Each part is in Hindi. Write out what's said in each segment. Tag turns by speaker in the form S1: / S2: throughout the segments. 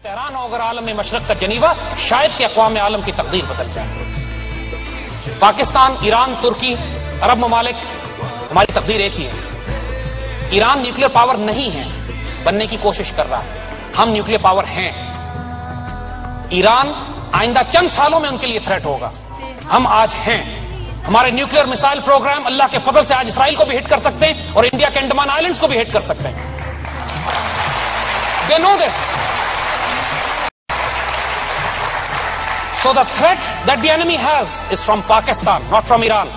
S1: हैरान हो अगर आलम मशरक का जनीवा शायद कि अक़वाम आलम की तकदीर बदल जाए। पाकिस्तान, ईरान, तुर्की, अरब ममालिक, हमारी तकदीर एक ही है। ईरान न्यूक्लियर पावर नहीं है, बनने की कोशिश कर रहा है। हम न्यूक्लियर पावर हैं। ईरान आइंदा चंद सालों में उनके लिए थ्रेट होगा। हम आज हैं। हमारे न्यूक्लियर मिसाइल प्रोग्राम अल्लाह के फजल से आज इसराइल को भी हिट कर सकते हैं और इंडिया के अंडमान आइलैंड्स को भी हिट कर सकते हैं। They know this. So the threat that the enemy has is from Pakistan, not from Iran.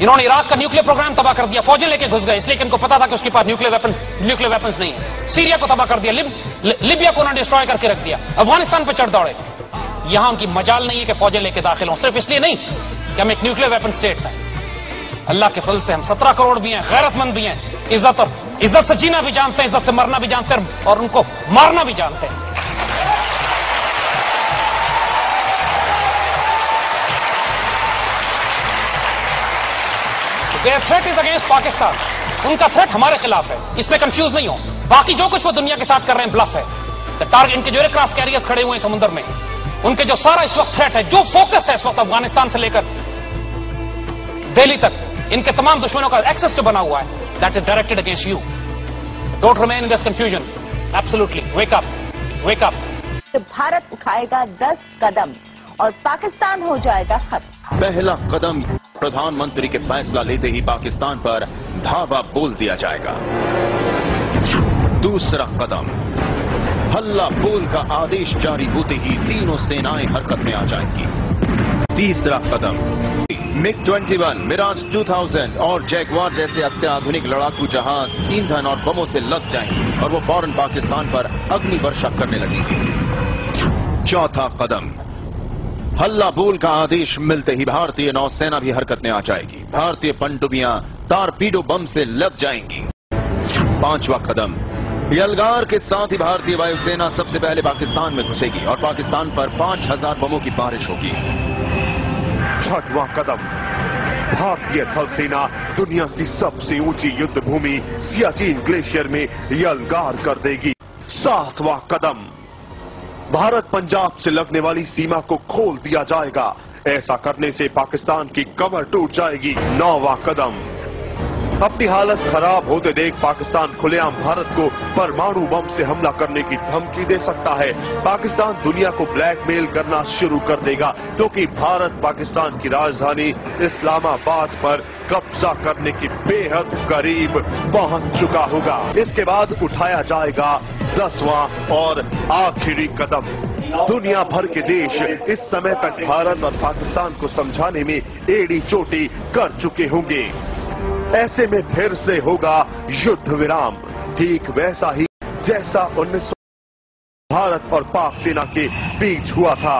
S1: इन्होंने इराक का न्यूक्लियर प्रोग्राम तबाह कर दिया, फौजें लेके घुस गए, इसलिए कि इनको पता था कि उसके पास न्यूक्लियर वेपन्स नहीं है। सीरिया को तबाह कर दिया, लिबिया को उन्होंने डिस्ट्रॉय करके रख दिया, अफगानिस्तान पर चढ़ दौड़े। यहां उनकी मजाल नहीं है कि फौजें लेके दाखिल हों, सिर्फ इसलिए नहीं कि हम एक न्यूक्लियर वेपन स्टेट्स हैं। अल्लाह के फजल से हम 17 करोड़ भी हैं, गैरतमंद भी हैं, इज्जत से जीना भी जानते हैं, इज्जत से मरना भी जानते हैं और उनको मारना भी जानते हैं। Their threat is against Pakistan. उनका थ्रेट हमारे खिलाफ है, इसमें कंफ्यूज नहीं हो। बाकी जो कुछ वो दुनिया के साथ कर रहे हैं ब्लफ है। टारगेट इनके जो एयरक्राफ्ट कैरियर्स खड़े हुए हैं समुद्र में, उनके जो सारा इस वक्त थ्रेट है, जो फोकस है इस वक्त अफगानिस्तान से लेकर दिल्ली तक, इनके तमाम दुश्मनों का एक्सेस जो बना हुआ है, that is directed against you. Don't remain in this confusion. Absolutely wake up, wake up.
S2: Bharat उठाएगा 10 कदम और पाकिस्तान हो जाएगा खत्म।
S3: पहला कदम, प्रधानमंत्री के फैसला लेते ही पाकिस्तान पर धावा बोल दिया जाएगा। दूसरा कदम, हल्ला बोल का आदेश जारी होते ही तीनों सेनाएं हरकत में आ जाएंगी। तीसरा कदम, MiG-21, मिराज 2000 और जैगवार जैसे अत्याधुनिक लड़ाकू जहाज ईंधन और बमों से लग जाएंगे और वो फौरन पाकिस्तान पर अग्नि वर्षा करने लगेंगे। चौथा कदम, हल्ला बोल का आदेश मिलते ही भारतीय नौसेना भी हरकत में आ जाएगी। भारतीय पनडुब्बियां टारपीडो बम से लग जाएंगी। पांचवा कदम, यलगार के साथ ही भारतीय वायुसेना सबसे पहले पाकिस्तान में घुसेगी और पाकिस्तान पर 5000 बमों की बारिश होगी।
S4: छठवां कदम, भारतीय थल सेना दुनिया की सबसे ऊंची युद्ध भूमि सियाचिन ग्लेशियर में यलगार कर देगी। सातवां कदम, भारत पंजाब से लगने वाली सीमा को खोल दिया जाएगा। ऐसा करने से पाकिस्तान की कमर टूट जाएगी। नौवां कदम, अपनी हालत खराब होते देख पाकिस्तान खुलेआम भारत को परमाणु बम से हमला करने की धमकी दे सकता है। पाकिस्तान दुनिया को ब्लैकमेल करना शुरू कर देगा क्योंकि भारत पाकिस्तान की राजधानी इस्लामाबाद पर कब्जा करने की बेहद करीब पहुंच चुका होगा। इसके बाद उठाया जाएगा 10वां और आखिरी कदम। दुनिया भर के देश इस समय तक भारत और पाकिस्तान को समझाने में एड़ी चोटी कर चुके होंगे। ऐसे में फिर से होगा युद्ध विराम, ठीक वैसा ही जैसा 1900 भारत और पाक सेना के बीच हुआ था।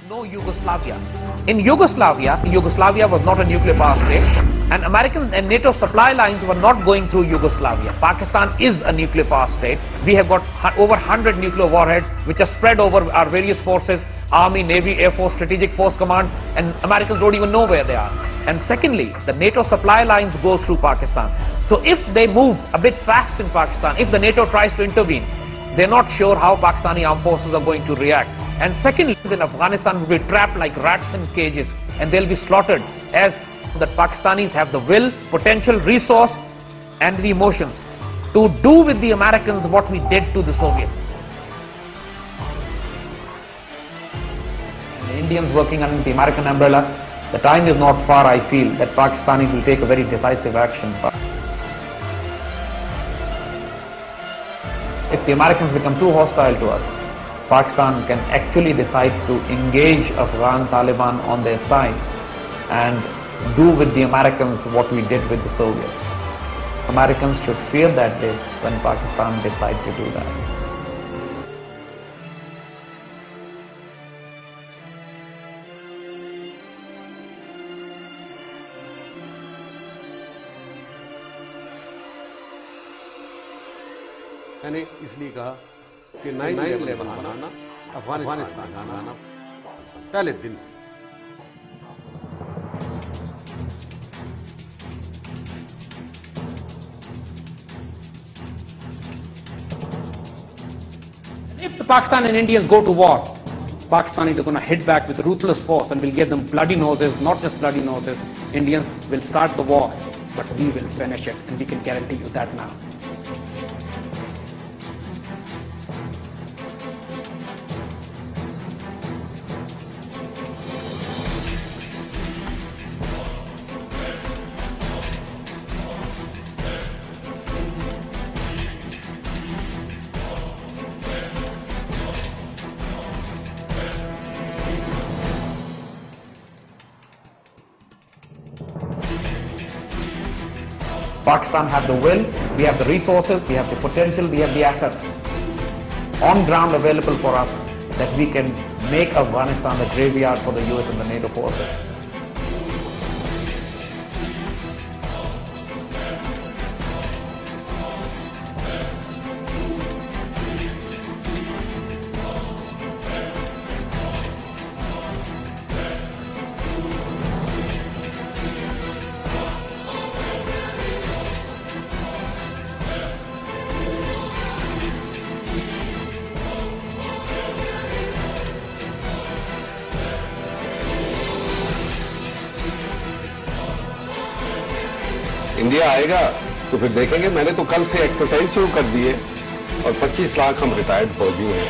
S5: No Yugoslavia. In Yugoslavia, Yugoslavia was not a nuclear power state, and American and NATO supply lines were not going through Yugoslavia. Pakistan is a nuclear power state. We have got over 100 nuclear warheads which are spread over our various forces, Army, Navy, Air Force, Strategic Force Command, and Americans don't even know where they are. And secondly, the NATO supply lines go through Pakistan. So if they move a bit fast in Pakistan, if the NATO tries to intervene, they're not sure how Pakistani armed forces are going to react. And secondly, then Afghanistan will be trapped like rats in cages and they'll be slaughtered, as the Pakistanis have the will, potential, resource and the emotions to do with the Americans what we did to the Soviets. The Indians working under the American umbrella, the time is not far, I feel, that Pakistanis will take a very decisive action. If the Americans become too hostile to us, Pakistan can actually decide to engage Afghan Taliban on their side and do with the Americans what we did with the Soviets. Americans should fear that day when Pakistan decides to do that.
S6: मैंने इसलिए कहा कि 9/11 मनाना अफगानिस्तान मनाना पहले दिन से।
S1: If the Pakistan and Indians go to war, Pakistanis are going to hit back with ruthless force and will give them bloody noses, not just bloody noses. Indians will start the war, but we will finish it, and we can guarantee you that now.
S5: Pakistan have the will, we have the resources, we have the potential, we have the assets on ground available for us that we can make Afghanistan the graveyard for the US and the NATO forces.
S7: India आएगा तो फिर देखेंगे। मैंने तो कल से एक्सरसाइज शुरू कर दी है और 25 लाख हम रिटायर्ड फौजी हैं।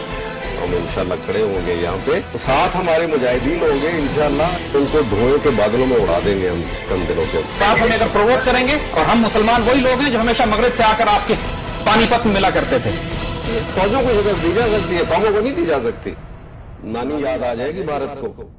S7: हम इंशाल्लाह खड़े होंगे यहाँ पे, तो साथ हमारे मुजाहिदीन होंगे इंशाल्लाह। उनको धुएं के बादलों में उड़ा देंगे हम कम दिनों के
S1: साथ हमें अगर प्रोवोक करेंगे, और हम मुसलमान वही लोग हैं जो हमेशा मगरब से आकर आपके पानीपत में मिला करते थे।
S7: फौजों को जगह दी जा सकती है, कौमों को नहीं दी जा सकती। नानी याद आ जाएगी भारत को।